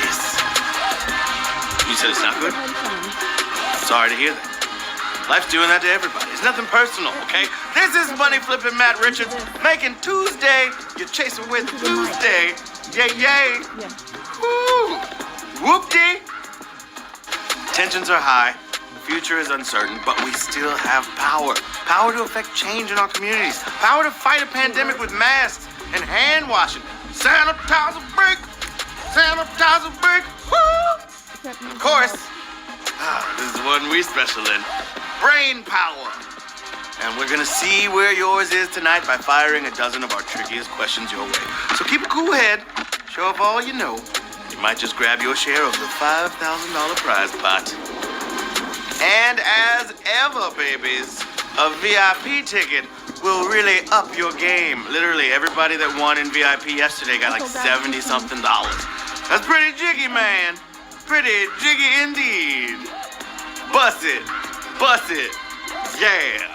Yes. You said it's not good? Sorry to hear that. Life's doing that to everybody. It's nothing personal, okay? This is money flipping Matt Richards making Tuesday. You're chasing with Tuesday. Yay, yay. Woo. Whoop-dee. Tensions are high. The future is uncertain, but we still have power. Power to affect change in our communities. Power to fight a pandemic with masks and hand washing. Sanitizer break. Sanitizer break. Woo. Of course, this is one we special in. Brain power. And we're gonna see where yours is tonight by firing a dozen of our trickiest questions your way. So keep a cool head, show off all you know. You might just grab your share of the $5,000 prize pot. And as ever, babies, a VIP ticket will really up your game. Literally, everybody that won in VIP yesterday got like $70-something. That's pretty jiggy, man. Pretty jiggy indeed. Bust it. Bust it. Yeah.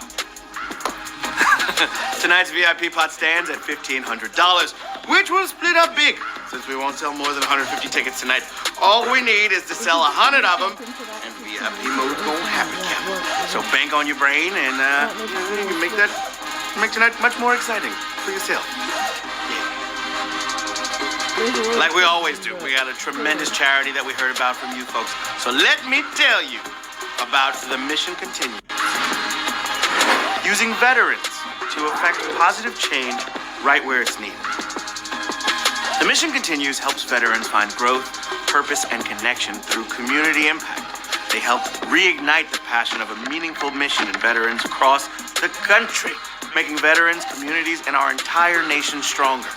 Tonight's VIP pot stands at $1,500, which will split up big since we won't sell more than 150 tickets tonight. All we need is to sell 100 of them, and VIP mode gon' happen, Cap. So bank on your brain and you can make tonight much more exciting for yourself. Yeah. Like we always do, we got a tremendous charity that we heard about from you folks. So let me tell you about the Mission Continues. Using veterans to effect positive change right where it's needed. The Mission Continues helps veterans find growth, purpose, and connection through community impact. They help reignite the passion of a meaningful mission in veterans across the country, making veterans, communities, and our entire nation stronger.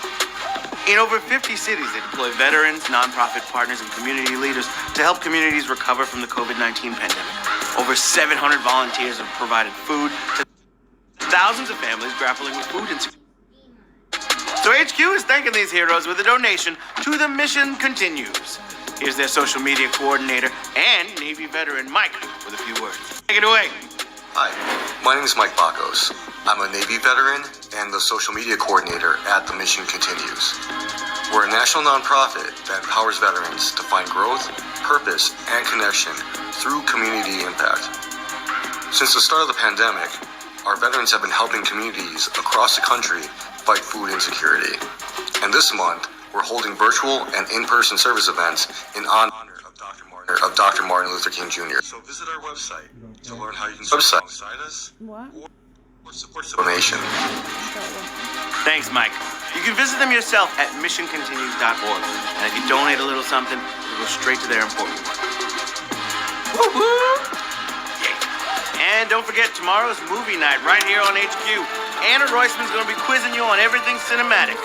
In over 50 cities, they deploy veterans, nonprofit partners, and community leaders to help communities recover from the COVID-19 pandemic. Over 700 volunteers have provided food to thousands of families grappling with food insecurity. So HQ is thanking these heroes with a donation to the Mission Continues. Here's their social media coordinator and Navy veteran Mike with a few words. Take it away. Hi, my name is Mike Bakos. I'm a Navy veteran and the social media coordinator at the Mission Continues. We're a national nonprofit that empowers veterans to find growth, purpose, and connection through community impact. Since the start of the pandemic, our veterans have been helping communities across the country fight food insecurity. And this month, we're holding virtual and in-person service events in honor of Dr. Martin Luther King Jr. So visit our website to learn how you can support alongside us or support donation. Thanks, Mike. You can visit them yourself at missioncontinues.org. And if you donate a little something, it'll go straight to their important work. Woo-hoo! And don't forget tomorrow's movie night right here on HQ. Anna Roisman's going to be quizzing you on everything cinematic.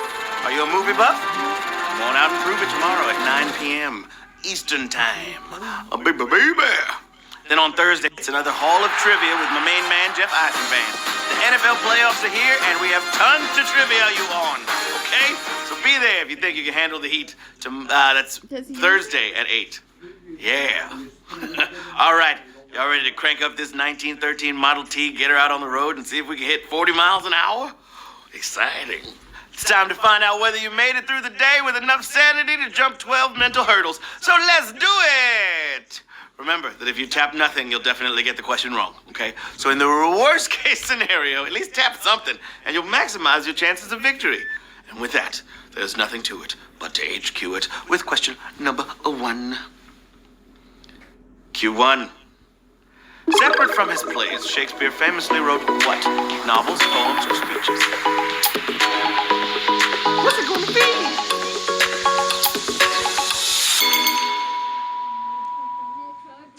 Are you a movie buff? Come on out and prove it tomorrow at 9 p.m. Eastern Time. Baby. Then on Thursday, it's another Hall of Trivia with my main man, Jeff Eisenband. The NFL playoffs are here, and we have tons to trivia you on. Okay? So be there if you think you can handle the heat. That's Thursday at 8. Yeah. All right. Y'all ready to crank up this 1913 Model T, get her out on the road, and see if we can hit 40 miles an hour? Exciting. It's time to find out whether you made it through the day with enough sanity to jump 12 mental hurdles. So let's do it! Remember that if you tap nothing, you'll definitely get the question wrong, okay? So in the worst case scenario, at least tap something, and you'll maximize your chances of victory. And with that, there's nothing to it but to HQ it with question number 1. Q1. Separate from his plays, Shakespeare famously wrote what? Novels, poems, or speeches? What's it going to be?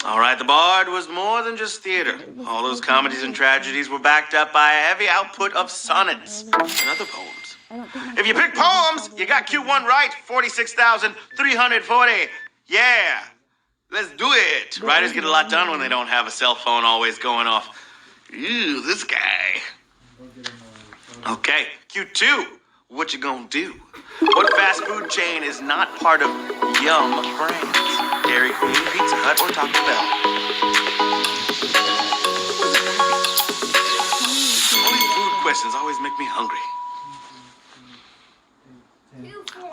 All right, the Bard was more than just theater. All those comedies and tragedies were backed up by a heavy output of sonnets and other poems. If you pick poems, you got Q1 right, 46,340. Yeah. Let's do it. Writers get a lot done when they don't have a cell phone always going off. Ew, this guy. Okay, Q2. What you gonna do? What fast food chain is not part of Yum Brands? Dairy Queen, Pizza Hut, or Taco Bell? All these food questions always make me hungry.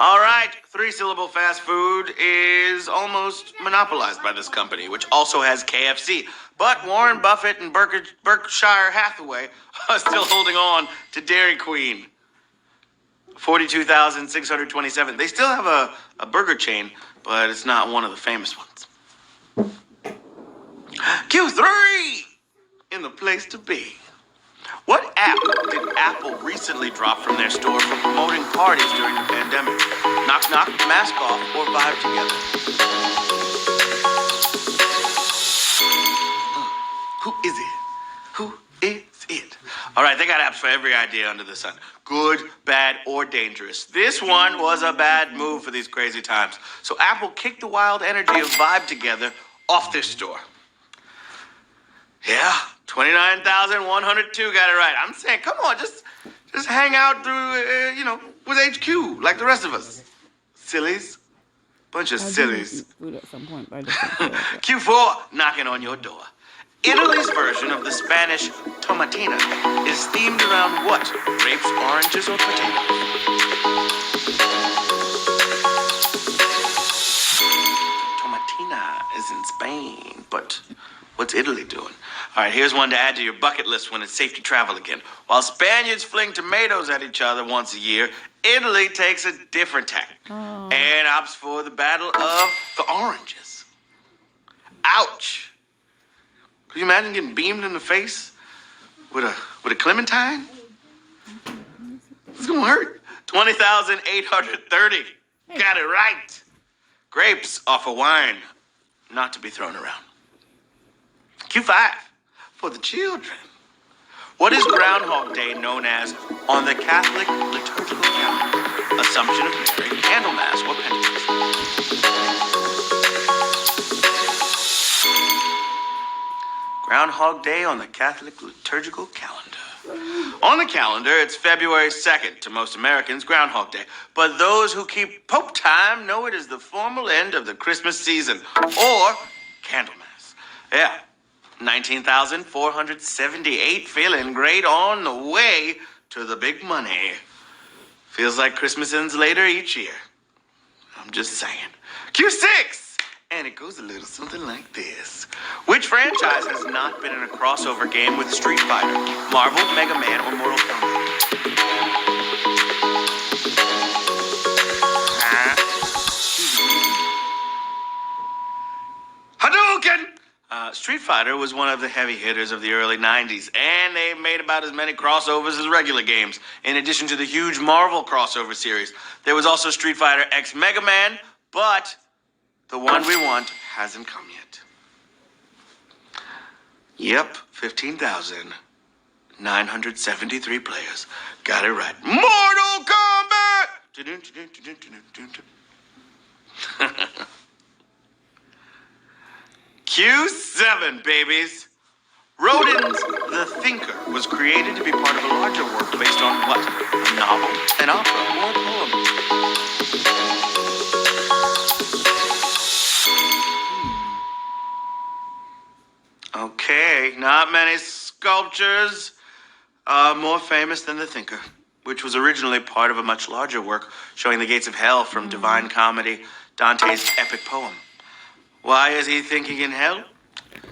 All right, three-syllable fast food is almost monopolized by this company, which also has KFC. But Warren Buffett and Berkshire Hathaway are still holding on to Dairy Queen. 42,627. They still have a burger chain, but it's not one of the famous ones. Q3 in the place to be. What app did Apple recently drop from their store for promoting parties during the pandemic? Knock Knock, Mask Off, or Vibe Together? Who is it? Who is it? All right, they got apps for every idea under the sun. Good, bad, or dangerous. This one was a bad move for these crazy times. So Apple kicked the wild energy of Vibe Together off their store. Yeah, 29,102 got it right. I'm saying, come on, just hang out through, with HQ like the rest of us. Sillies. Bunch of sillies. Food at some point, but I just don't feel like it. Q4 knocking on your door. Italy's version of the Spanish tomatina is themed around what? Grapes, oranges, or potatoes? Tomatina is in Spain, but what's Italy doing? All right, here's one to add to your bucket list when it's safe to travel again. While Spaniards fling tomatoes at each other once a year, Italy takes a different tack and opts for the battle of the oranges. Ouch. Could you imagine getting beamed in the face with a clementine? It's gonna hurt. 20,830. Got it right. Grapes offer wine, not to be thrown around. Q5 for the children. What is Groundhog Day known as on the Catholic liturgical calendar? Assumption of Mary, Candlemas, or Pentecost? Groundhog Day on the Catholic liturgical calendar. On the calendar, it's February 2nd. To most Americans, Groundhog Day. But those who keep Pope time know it as the formal end of the Christmas season, or Candlemas. Yeah, 19,478, feeling great on the way to the big money. Feels like Christmas ends later each year. I'm just saying. Q6! And it goes a little something like this. Which franchise has not been in a crossover game with Street Fighter, Marvel, Mega Man, or Mortal Kombat? Hadouken! Street Fighter was one of the heavy hitters of the early 90s, and they made about as many crossovers as regular games. In addition to the huge Marvel crossover series, there was also Street Fighter X Mega Man, but the one we want hasn't come yet. Yep, 15,973 players. Got it right. Mortal Kombat! Q7, babies. Rodin's The Thinker was created to be part of a larger work based on what? A novel, an opera, or a poem? Okay, not many sculptures are more famous than The Thinker, which was originally part of a much larger work showing the gates of hell from Divine Comedy, Dante's epic poem. Why is he thinking in hell?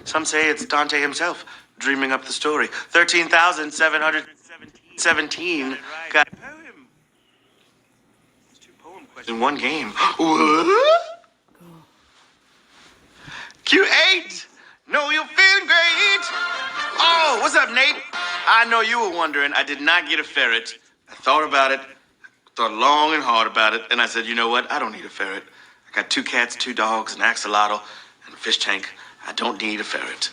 Some say it's Dante himself dreaming up the story. 13,717 got a poem. It's 2 poem questions in one game. What? Q8! No, you're feeling great! Oh, what's up, Nate? I know you were wondering. I did not get a ferret. I thought about it, thought long and hard about it, and I said, you know what? I don't need a ferret. I got 2 cats, 2 dogs, an axolotl, and a fish tank. I don't need a ferret.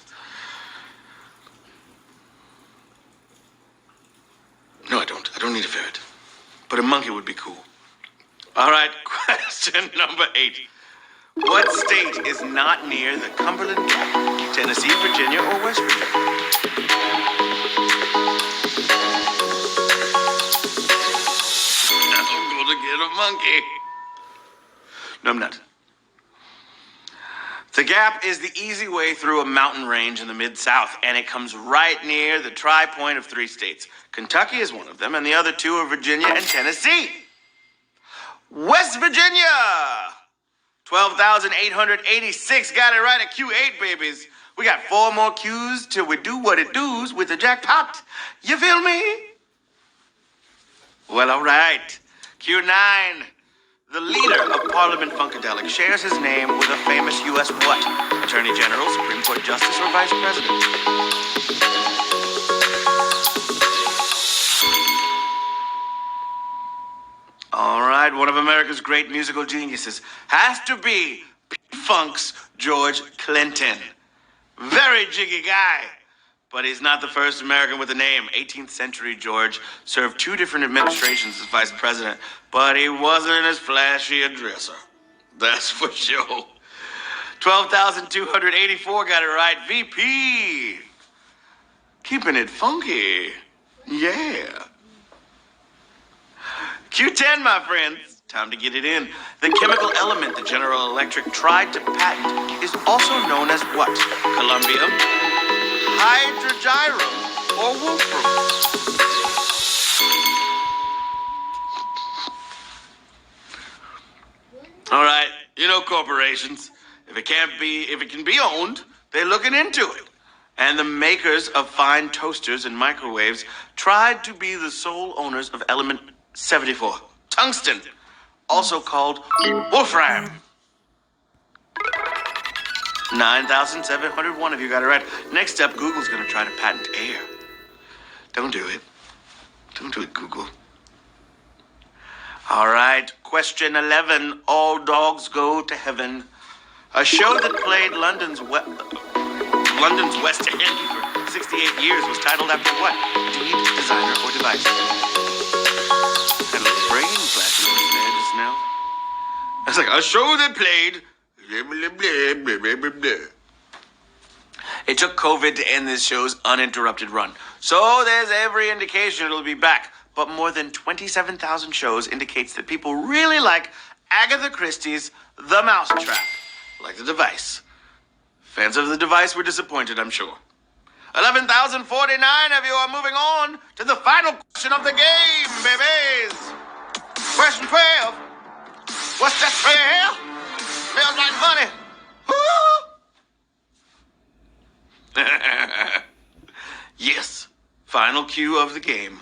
No, I don't. I don't need a ferret. But a monkey would be cool. All right, question number 8. What state is not near the Cumberland Gap? Tennessee, Virginia, or West Virginia? I'm gonna get a monkey. No, I'm not. The Gap is the easy way through a mountain range in the Mid-South, and it comes right near the tri-point of 3 states. Kentucky is one of them, and the other 2 are Virginia and Tennessee. West Virginia. 12,886. Got it right at Q8, babies. We got 4 more Qs till we do what it does with the jackpot. You feel me? Well, all right. Q9. The leader of Parliament Funkadelic shares his name with a famous U.S. what? Attorney General, Supreme Court Justice, or Vice President? All right, one of America's great musical geniuses has to be P-Funk's George Clinton. Very jiggy guy. But he's not the first American with a name. 18th century George served 2 different administrations as vice president, but he wasn't as flashy a dresser. That's for sure. 12,284 got it right. VP. Keeping it funky. Yeah. Q10, my friends. Time to get it in. The chemical element that General Electric tried to patent is also known as what? Columbium, hydrogyrum, or wolfram? All right, you know corporations. If it can be owned, they're looking into it. And the makers of fine toasters and microwaves tried to be the sole owners of element 74, tungsten, also called wolfram. 9,701 of you got it right. Next up, Google's going to try to patent air. Don't do it. Don't do it, Google. All right, question 11. All dogs go to heaven. A show that played London's West End for 68 years was titled after what? Deed, designer, or device? Had a little brain flash in there just now. It's like a show that played... It took COVID to end this show's uninterrupted run. So there's every indication it'll be back. But more than 27,000 shows indicates that people really like Agatha Christie's The Mousetrap, like the device. Fans of the device were disappointed, I'm sure. 11,049 of you are moving on to the final question of the game, babies. Question 12. What's that trail? Smells like money. Yes, final cue of the game.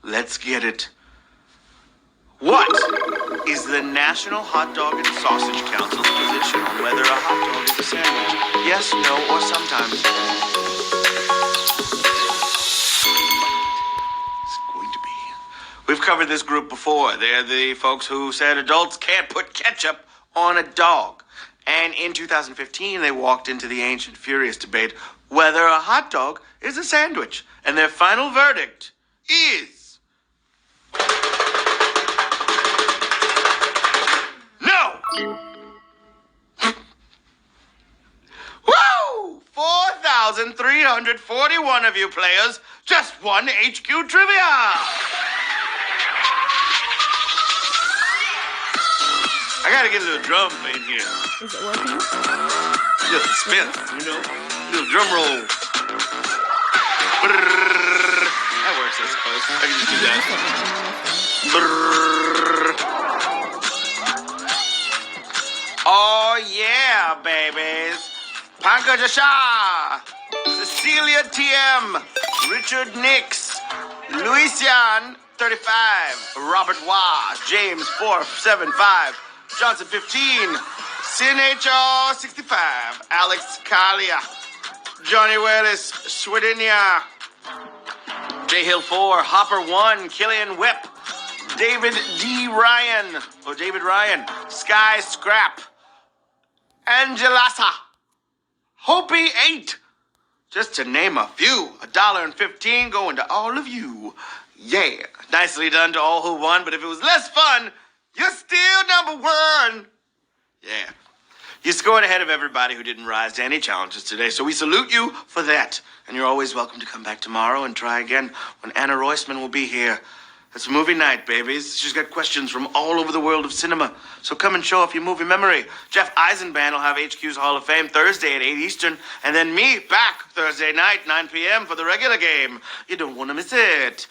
Let's get it. What is the National Hot Dog and Sausage Council's position on whether a hot dog is a sandwich? Yes, no, or sometimes? It's going to be. We've covered this group before. They're the folks who said adults can't put ketchup on a dog. And in 2015, they walked into the ancient furious debate whether a hot dog is a sandwich. And their final verdict is... no! Woo! 4,341 of you players just won HQ Trivia! I gotta get a little drum in here. Is it working? Just spin, you know? Little drum roll. Brrr. That works, I suppose. I can just do that. Brrr. Oh, yeah, babies. Pankaj Shah, Cecilia TM, Richard Nix, Luisian 35, Robert Wah, James 475, Johnson 15, Sin HR 65, Alex Kalia, Johnny Willis, Swedinia, J Hill 4, Hopper 1, Killian Whip, David Ryan, Sky Scrap, Angelasa, Hopi 8, just to name a few. $1.15 going to all of you. Yeah, nicely done to all who won, but if it was less fun, you're still number 1. Yeah. You scored ahead of everybody who didn't rise to any challenges today, so we salute you for that. And you're always welcome to come back tomorrow and try again when Anna Roisman will be here. It's movie night, babies. She's got questions from all over the world of cinema, so come and show off your movie memory. Jeff Eisenband will have HQ's Hall of Fame Thursday at 8 Eastern, and then me back Thursday night, 9 p.m. for the regular game. You don't want to miss it.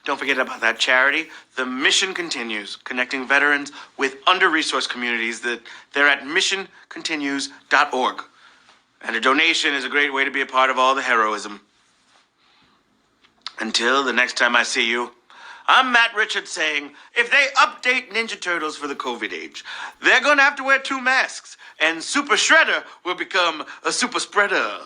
Don't forget about that charity. The mission continues, connecting veterans with under-resourced communities. They're at missioncontinues.org. And a donation is a great way to be a part of all the heroism. Until the next time I see you, I'm Matt Richards saying, if they update Ninja Turtles for the COVID age, they're going to have to wear 2 masks, and Super Shredder will become a super spreader.